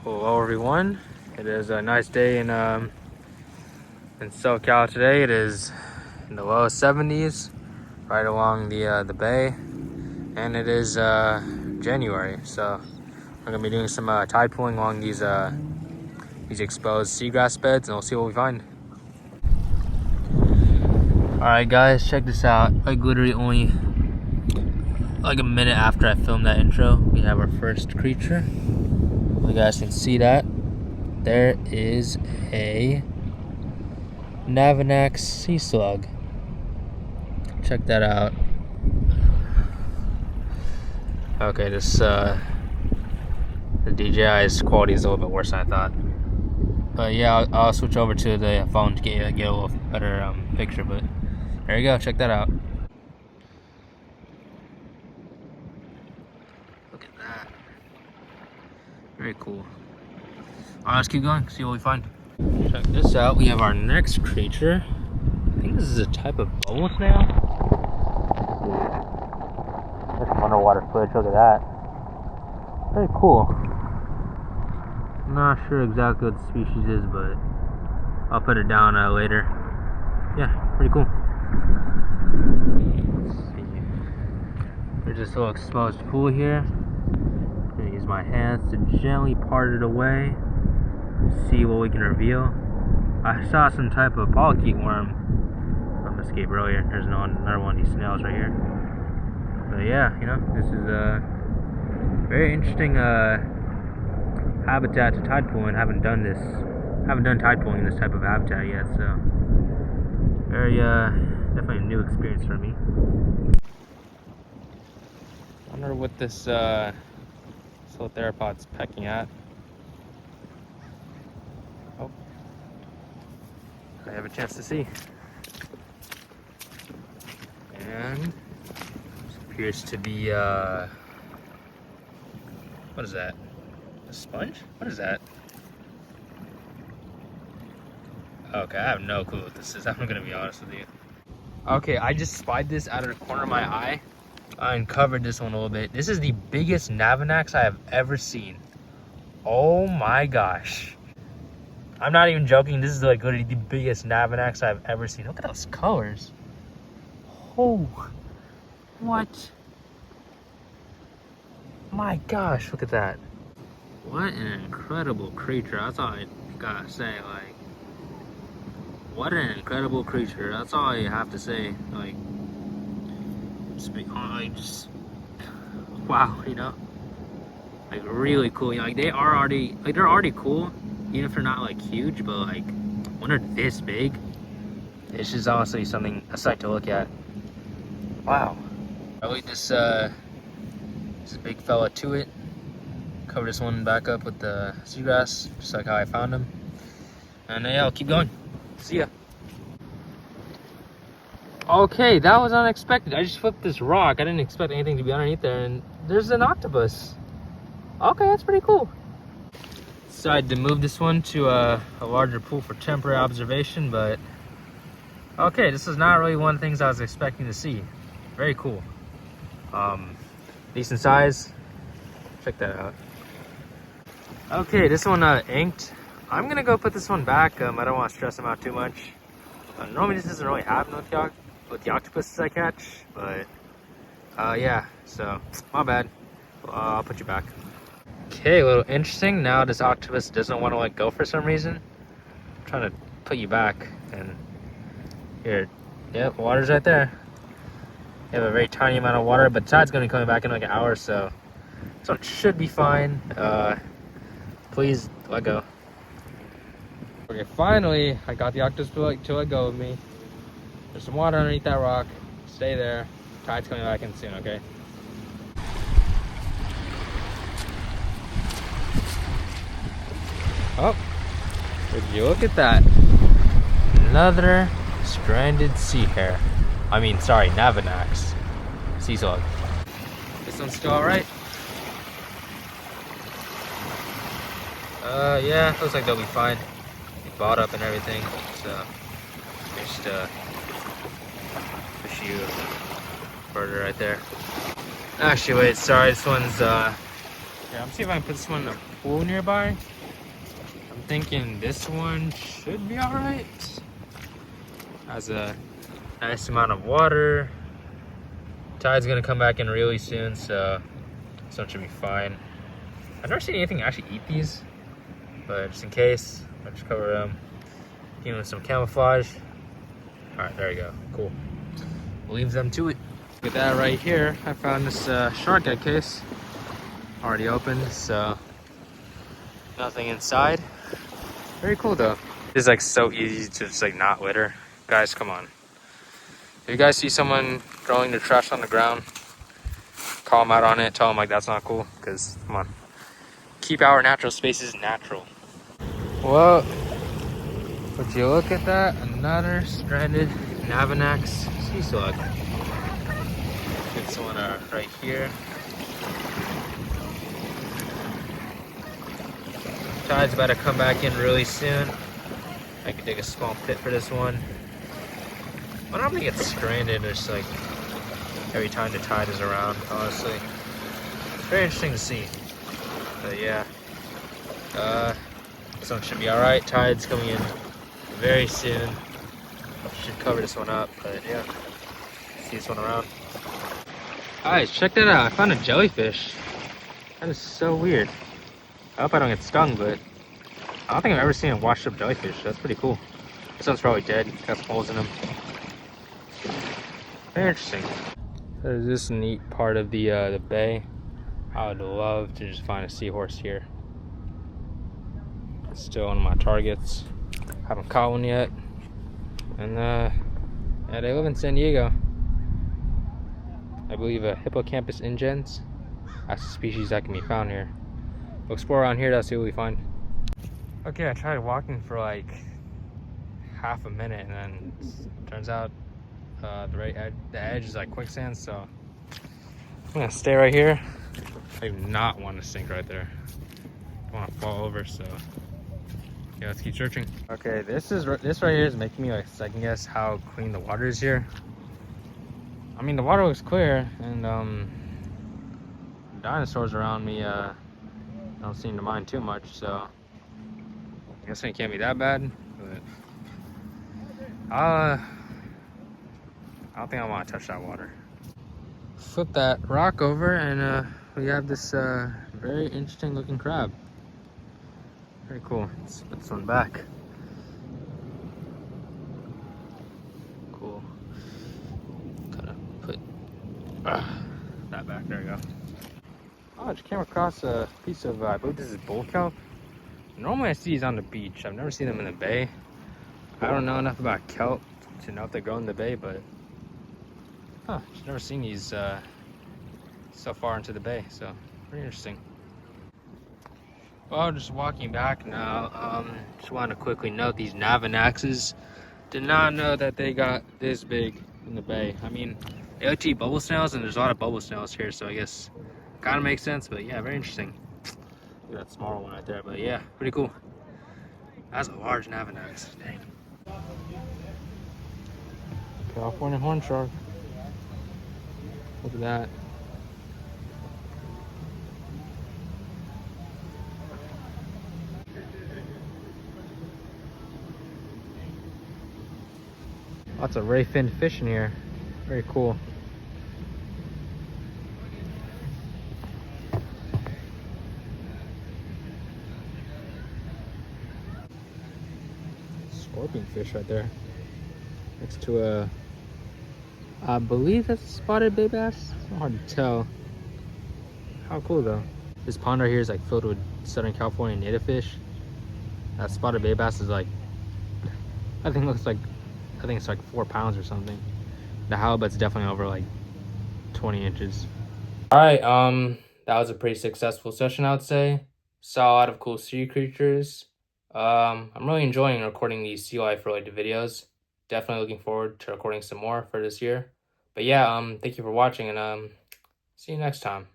Hello everyone. It is a nice day in SoCal today. It is in the low 70s, right along the bay, and it is January. So I'm gonna be doing some tide pooling along these exposed seagrass beds, and we'll see what we find. All right, guys, check this out. Like literally only like a minute after I filmed that intro, we have our first creature. You guys can see that. There is a Navanax sea slug. Check that out. Okay, this the DJI's quality is a little bit worse than I thought. But yeah, I'll switch over to the phone to get a little better picture. But there you go. Check that out. Look at that. Very cool. Alright, let's keep going, see what we find. Check this out, we have our next creature. I think this is a type of bubble snail. There's some underwater footage, look at that. Very cool. I'm not sure exactly what the species is, but I'll put it down later. Yeah, pretty cool. Let's see. There's this little exposed pool here. I'm gonna use my hands to gently part it away. See what we can reveal. I saw some type of polychaete worm from escape earlier. There's another one of these snails right here. But yeah, you know, this is a very interesting habitat to tide pooling. Haven't done tide pooling in this type of habitat yet, so very definitely a new experience for me. I wonder what this slow theropod's pecking at. Oh, I have a chance to see. And this appears to be what is that? A sponge? What is that? Okay, I have no clue what this is. I'm gonna be honest with you. Okay, I just spied this out of the corner of my eye. I uncovered this one a little bit. This is the biggest Navanax I have ever seen. Oh my gosh. I'm not even joking. This is like literally the biggest Navanax I've ever seen. Look at those colors. Oh, what? My gosh, look at that. What an incredible creature. That's all I gotta say. Like, what an incredible creature. That's all I have to say. Like, just wow, you know, like really cool. You know, like they're already cool, even if they're not like huge. But like when they're this big, it's just honestly a sight to look at. Wow. I'll lead this big fella to it. Cover this one back up with the seagrass, just like how I found him. And yeah, I'll keep going. See ya. Okay, that was unexpected. I just flipped this rock. I didn't expect anything to be underneath there, and there's an octopus. Okay, that's pretty cool. Decided to move this one to a larger pool for temporary observation, but okay, this is not really one of the things I was expecting to see. Very cool. Decent size. Check that out. Okay, this one inked. I'm gonna go put this one back. I don't want to stress him out too much. Normally this doesn't really happen with the octopuses I catch, but yeah, so my bad. I'll put you back. Okay, a little interesting. Now this octopus doesn't want to let go for some reason. I'm trying to put you back, and here, yep, water's right there. You have a very tiny amount of water, but the tide's gonna be coming back in like an hour or so. So it should be fine. Please let go. Okay, finally, I got the octopus to let go of me. There's some water underneath that rock. Stay there. Tide's coming back in soon, okay? Oh, would you look at that? Another stranded sea hare. I mean, sorry, Navanax sea slug. This one's still alright. Yeah, looks like they'll be fine. Bought up and everything, so just push you further right there. Actually, wait, sorry, this one's here, I'm seeing if I can put this one in the pool nearby. I'm thinking this one should be all right. Has a nice amount of water. Tide's gonna come back in really soon, so this one should be fine. I've never seen anything actually eat these, but just in case, I'll just cover them. Give them some camouflage. All right, there we go, cool. We'll leave them to it. Look at that right here. I found this shark egg case. Already opened, so nothing inside. Very cool though. It's like so easy to just like not litter. Guys, come on. If you guys see someone throwing their trash on the ground, call them out on it, tell them like that's not cool, because come on. Keep our natural spaces natural. Well, would you look at that? Another stranded Navanax sea slug. This one right here. Tide's about to come back in really soon. I could dig a small pit for this one. I don't think it's stranded, it's like every time the tide is around, honestly. It's very interesting to see. But yeah. This one should be alright. Tide's coming in very soon. Should cover this one up, but yeah. See this one around. Guys, check that out. I found a jellyfish. That is so weird. I hope I don't get stung, but I don't think I've ever seen a washed up jellyfish. That's pretty cool. This one's probably dead. Got some holes in them. Very interesting. There's this neat part of the bay. I would love to just find a seahorse here. It's still one of my targets. Haven't caught one yet. And yeah, they live in San Diego. I believe a Hippocampus ingens. That's a species that can be found here. We'll explore around here to see what we find. Okay, I tried walking for like half a minute, and then turns out the edge is like quicksand, so I'm gonna stay right here. I do not want to sink right there. I want to fall over, so yeah, let's keep searching. Okay, this right here is making me like second guess how clean the water is here. I mean, the water looks clear, and dinosaurs around me don't seem to mind too much, so I guess it can't be that bad. But I don't think I want to touch that water. Flip that rock over, and we have this very interesting looking crab. Very cool. Let's put this one back. Cool. Gotta put that back. There we go. Oh, I just came across a piece of, I believe this is bull kelp. Normally I see these on the beach. I've never seen them in the bay. I don't know enough about kelp to know if they grow in the bay, but I've never seen these so far into the bay, so pretty interesting. Well, just walking back now, just want to quickly note these Navanaxes. Did not know that they got this big in the bay. I mean, they like to eat bubble snails, and there's a lot of bubble snails here, so I guess kind of makes sense, but yeah, very interesting. Look at that smaller one right there, but yeah, pretty cool. That's a large Navanax, dang. California horn shark. Look at that. Lots of ray finned fish in here. Very cool. Scorpionfish right there. Next to a, I believe that's a spotted bay bass. It's not hard to tell. How cool though. This pond right here is like filled with Southern California native fish. That spotted bay bass is like, I think it's like 4 pounds or something. The halibut's definitely over like 20 inches. All right, that was a pretty successful session, I would say. Saw a lot of cool sea creatures. I'm really enjoying recording these sea life related videos. Definitely looking forward to recording some more for this year. But yeah, thank you for watching, and see you next time.